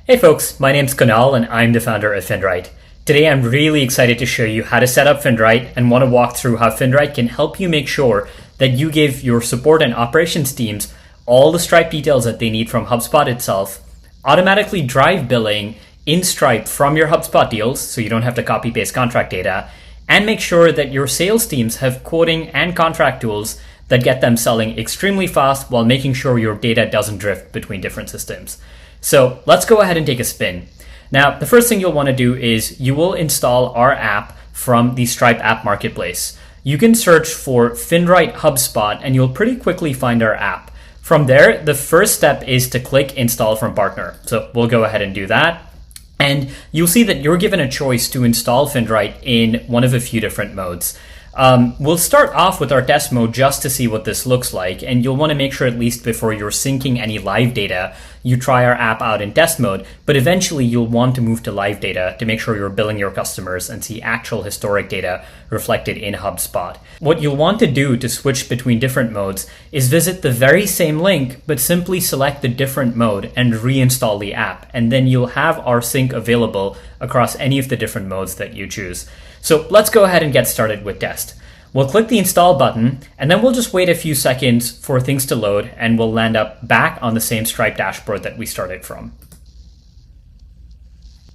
Hey folks, my name's Kunal and I'm the founder of Finrite. Today I'm really excited to show you how to set up Finrite and want to walk through how Finrite can help you make sure that you give your support and operations teams all the Stripe details that they need from HubSpot itself, automatically drive billing in Stripe from your HubSpot deals so you don't have to copy paste contract data, and make sure that your sales teams have quoting and contract tools that get them selling extremely fast while making sure your data doesn't drift between different systems. So let's go ahead and take a spin. Now, the first thing you'll want to do is you will install our app from the Stripe app marketplace. You can search for Finrite HubSpot and you'll pretty quickly find our app. From there, the first step is to click install from partner. So we'll go ahead and do that. And you'll see that you're given a choice to install Finrite in one of a few different modes. We'll start off with our test mode just to see what this looks like, and you'll want to make sure at least before you're syncing any live data, you try our app out in test mode, but eventually you'll want to move to live data to make sure you're billing your customers and see actual historic data reflected in HubSpot. What you'll want to do to switch between different modes is visit the very same link, but simply select the different mode and reinstall the app, and then you'll have our sync available across any of the different modes that you choose. So let's go ahead and get started with test. We'll click the install button and then we'll just wait a few seconds for things to load and we'll land up back on the same Stripe dashboard that we started from.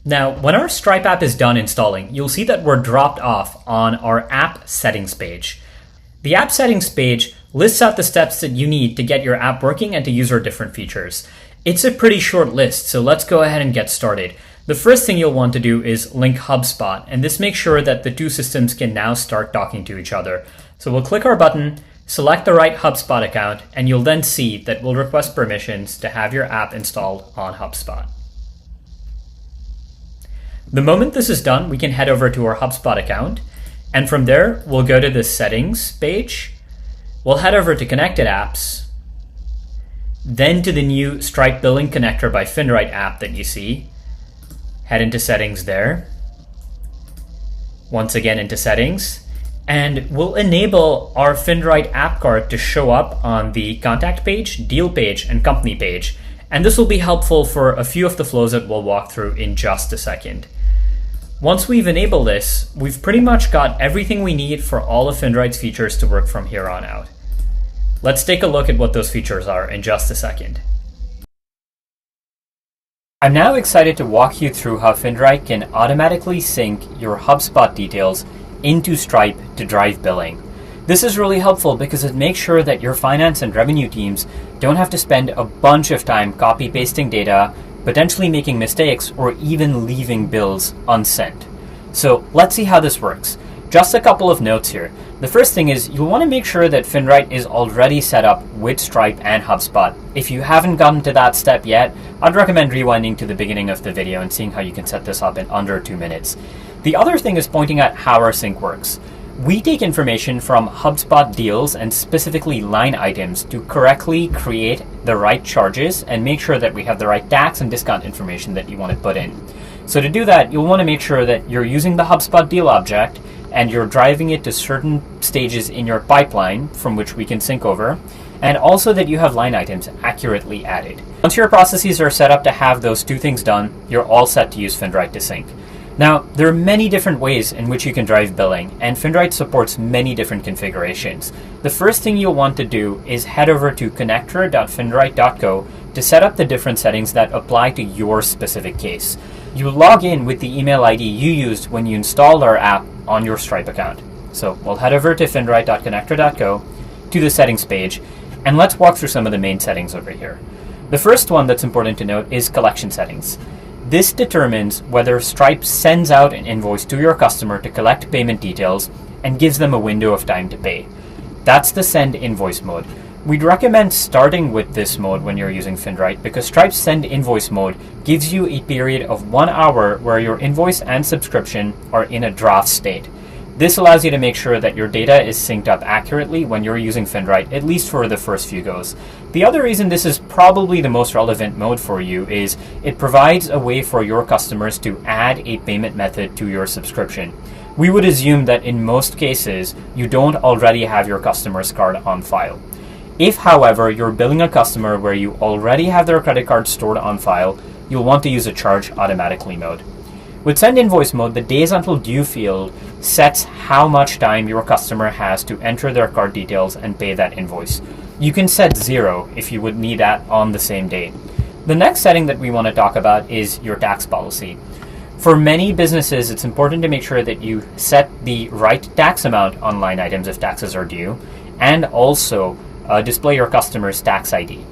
Now, when our Stripe app is done installing, you'll see that we're dropped off on our app settings page. The app settings page lists out the steps that you need to get your app working and to use our different features. It's a pretty short list, so let's go ahead and get started. The first thing you'll want to do is link HubSpot, and this makes sure that the two systems can now start talking to each other. So we'll click our button, select the right HubSpot account, and you'll then see that we'll request permissions to have your app installed on HubSpot. The moment this is done, we can head over to our HubSpot account, and from there, we'll go to the settings page. We'll head over to connected apps, then to the new Stripe billing connector by Finrite app that you see. Head into settings there. Once again into settings. And we'll enable our Finrite app card to show up on the contact page, deal page, and company page. And this will be helpful for a few of the flows that we'll walk through in just a second. Once we've enabled this, we've pretty much got everything we need for all of Finrite's features to work from here on out. Let's take a look at what those features are in just a second. I'm now excited to walk you through how Finrite can automatically sync your HubSpot details into Stripe to drive billing. This is really helpful because it makes sure that your finance and revenue teams don't have to spend a bunch of time copy-pasting data, potentially making mistakes, or even leaving bills unsent. So let's see how this works. Just a couple of notes here. The first thing is you'll want to make sure that Finrite is already set up with Stripe and HubSpot. If you haven't gotten to that step yet, I'd recommend rewinding to the beginning of the video and seeing how you can set this up in under 2 minutes. The other thing is pointing out how our sync works. We take information from HubSpot deals and specifically line items to correctly create the right charges and make sure that we have the right tax and discount information that you want to put in. So to do that, you'll want to make sure that you're using the HubSpot deal object and you're driving it to certain stages in your pipeline from which we can sync over, and also that you have line items accurately added. Once your processes are set up to have those two things done, you're all set to use Finrite to sync. Now, there are many different ways in which you can drive billing, and Finrite supports many different configurations. The first thing you'll want to do is head over to connector.finrite.co to set up the different settings that apply to your specific case. You log in with the email ID you used when you installed our app on your Stripe account. So we'll head over to finrite.connector.co to the settings page, and let's walk through some of the main settings over here. The first one that's important to note is collection settings. This determines whether Stripe sends out an invoice to your customer to collect payment details and gives them a window of time to pay. That's the send invoice mode. We'd recommend starting with this mode when you're using Finrite because Stripe's send invoice mode gives you a period of 1 hour where your invoice and subscription are in a draft state. This allows you to make sure that your data is synced up accurately when you're using Finrite, at least for the first few goes. The other reason this is probably the most relevant mode for you is it provides a way for your customers to add a payment method to your subscription. We would assume that in most cases, you don't already have your customer's card on file. If, however, you're billing a customer where you already have their credit card stored on file, you'll want to use a charge automatically mode. With send invoice mode, the days until due field sets how much time your customer has to enter their card details and pay that invoice. You can set 0 if you would need that on the same day. The next setting that we want to talk about is your tax policy. For many businesses, it's important to make sure that you set the right tax amount on line items if taxes are due, and also display your customer's tax ID.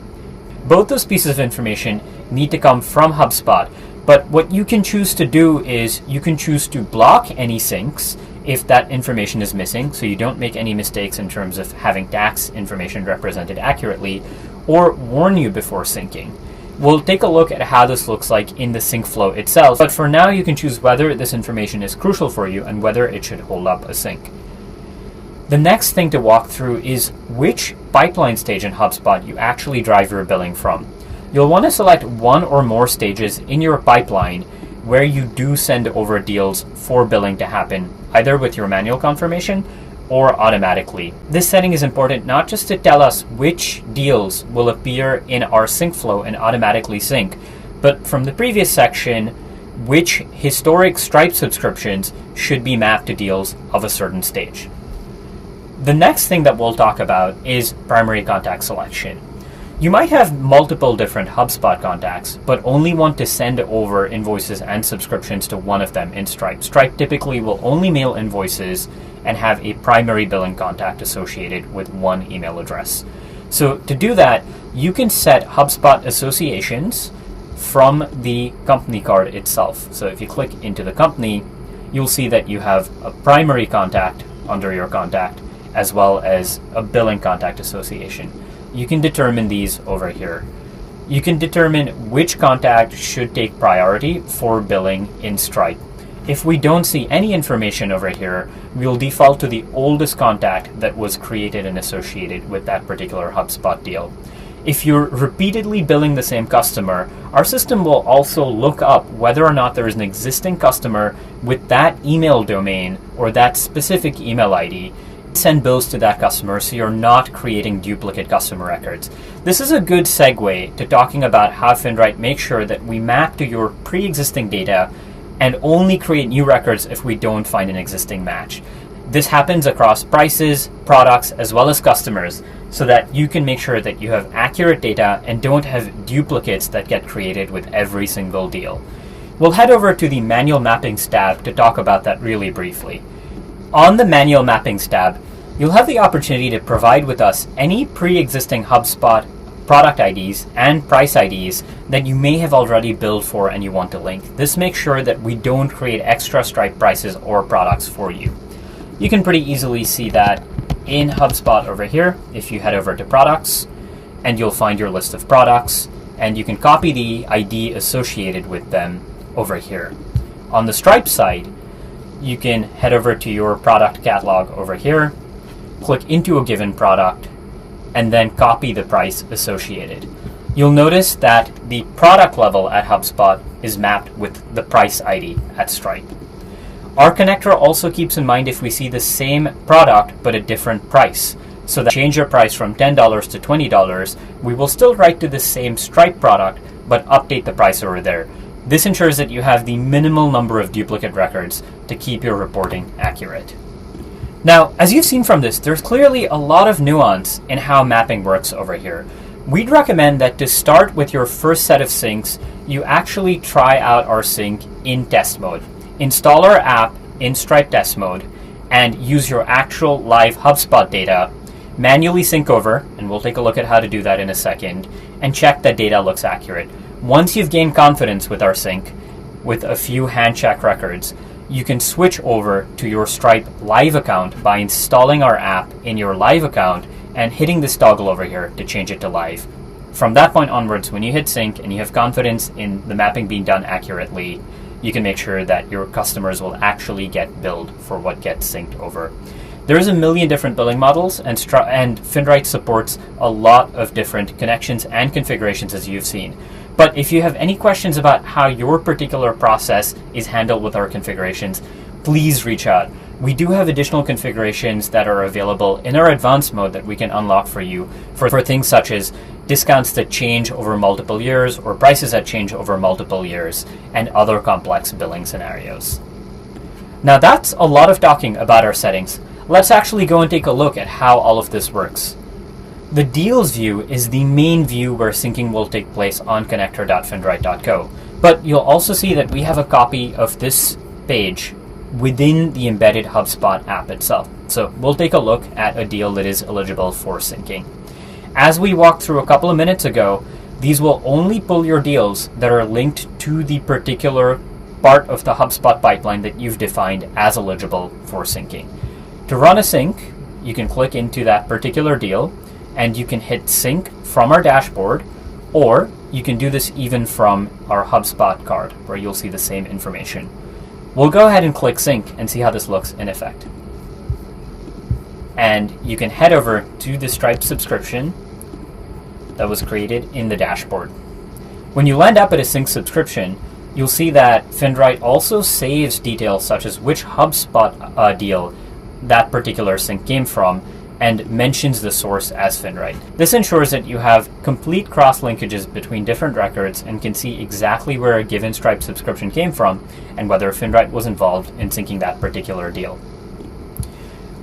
Both those pieces of information need to come from HubSpot, but what you can choose to do is you can choose to block any syncs if that information is missing, so you don't make any mistakes in terms of having tax information represented accurately, or warn you before syncing. We'll take a look at how this looks like in the sync flow itself, but for now you can choose whether this information is crucial for you and whether it should hold up a sync. The next thing to walk through is which pipeline stage in HubSpot you actually drive your billing from. You'll want to select one or more stages in your pipeline where you do send over deals for billing to happen, either with your manual confirmation or automatically. This setting is important not just to tell us which deals will appear in our sync flow and automatically sync, but from the previous section, which historic Stripe subscriptions should be mapped to deals of a certain stage. The next thing that we'll talk about is primary contact selection. You might have multiple different HubSpot contacts, but only want to send over invoices and subscriptions to one of them in Stripe. Stripe typically will only mail invoices and have a primary billing contact associated with one email address. So to do that, you can set HubSpot associations from the company card itself. So if you click into the company, you'll see that you have a primary contact under your contact, as well as a billing contact association. You can determine these over here. You can determine which contact should take priority for billing in Stripe. If we don't see any information over here, we'll default to the oldest contact that was created and associated with that particular HubSpot deal. If you're repeatedly billing the same customer, our system will also look up whether or not there is an existing customer with that email domain or that specific email ID. Send bills to that customer so you're not creating duplicate customer records. This is a good segue to talking about how Finrite makes sure that we map to your pre-existing data and only create new records if we don't find an existing match. This happens across prices, products, as well as customers, so that you can make sure that you have accurate data and don't have duplicates that get created with every single deal. We'll head over to the manual mappings tab to talk about that really briefly. On the manual mappings tab, you'll have the opportunity to provide with us any pre-existing HubSpot product IDs and price IDs that you may have already billed for and you want to link. This makes sure that we don't create extra Stripe prices or products for you. You can pretty easily see that in HubSpot over here if you head over to products, and you'll find your list of products, and you can copy the ID associated with them over here. On the Stripe side, you can head over to your product catalog over here, click into a given product, and then copy the price associated. You'll notice that the product level at HubSpot is mapped with the price ID at Stripe. Our connector also keeps in mind if we see the same product but a different price. So that change your price from $10 to $20, we will still write to the same Stripe product but update the price over there. This ensures that you have the minimal number of duplicate records to keep your reporting accurate. Now, as you've seen from this, there's clearly a lot of nuance in how mapping works over here. We'd recommend that to start with your first set of syncs, you actually try out our sync in test mode. Install our app in Stripe test mode and use your actual live HubSpot data, manually sync over, and we'll take a look at how to do that in a second, and check that data looks accurate. Once you've gained confidence with our sync, with a few hand check records, you can switch over to your Stripe live account by installing our app in your live account and hitting this toggle over here to change it to live. From that point onwards, when you hit sync and you have confidence in the mapping being done accurately, you can make sure that your customers will actually get billed for what gets synced over. There's a million different billing models, and Finrite supports a lot of different connections and configurations, as you've seen. But if you have any questions about how your particular process is handled with our configurations, please reach out. We do have additional configurations that are available in our advanced mode that we can unlock for you for things such as discounts that change over multiple years or prices that change over multiple years, and other complex billing scenarios. Now that's a lot of talking about our settings. Let's actually go and take a look at how all of this works. The deals view is the main view where syncing will take place on connector.finrite.co, but you'll also see that we have a copy of this page within the embedded HubSpot app itself. So we'll take a look at a deal that is eligible for syncing. As we walked through a couple of minutes ago, these will only pull your deals that are linked to the particular part of the HubSpot pipeline that you've defined as eligible for syncing. To run a sync, you can click into that particular deal and you can hit sync from our dashboard, or you can do this even from our HubSpot card where you'll see the same information. We'll go ahead and click sync and see how this looks in effect. And you can head over to the Stripe subscription that was created in the dashboard. When you land up at a sync subscription, you'll see that Finrite also saves details such as which HubSpot deal that particular sync came from and mentions the source as Finrite. This ensures that you have complete cross-linkages between different records and can see exactly where a given Stripe subscription came from and whether Finrite was involved in syncing that particular deal.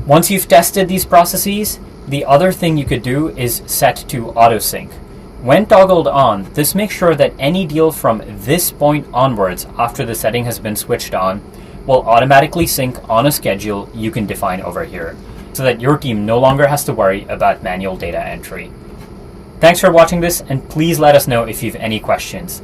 Once you've tested these processes, the other thing you could do is set to auto-sync. When toggled on, this makes sure that any deal from this point onwards after the setting has been switched on will automatically sync on a schedule you can define over here, so that your team no longer has to worry about manual data entry. Thanks for watching this, and please let us know if you have any questions.